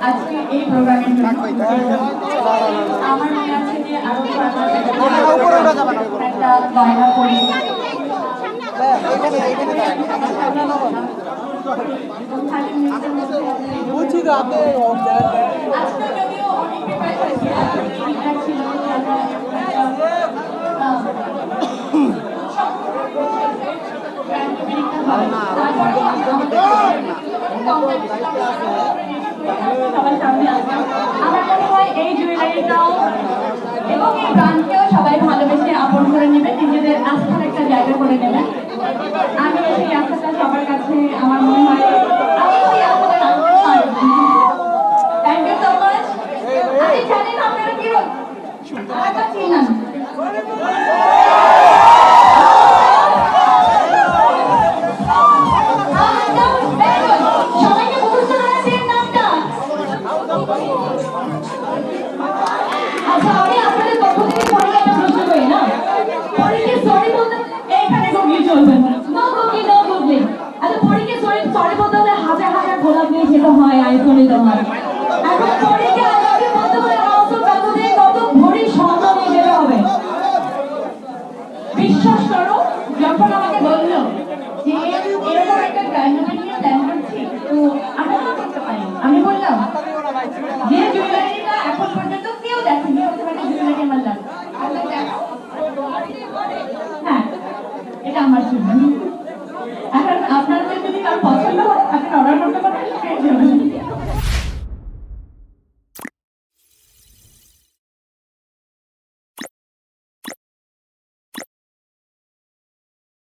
আজকে এই প্রোগ্রামের জন্য আমার মনে আছে যে আরো একটা গয়না পরি বুঝছি তো আপনি আজকে যদিও অনেক প্রিপেয়ার হয়েছে ঠিকঠাক ছিল আমার মনে হয় এই জুয়েলারিটাও এবং এই ব্র্যান্ডকেও সবাই ভালোবেসে আপন করে নেবেন, নিজেদের আস্থার একটা জায়গা করে নেবেন। আমি সেই আস্থাটা সবার কাছে আমার মনে হয় থ্যাংক ইউ সো মাচ। আমি জানি না আপনারা কি চিনেন হয় আইফোনে তোমার এখন পরীকে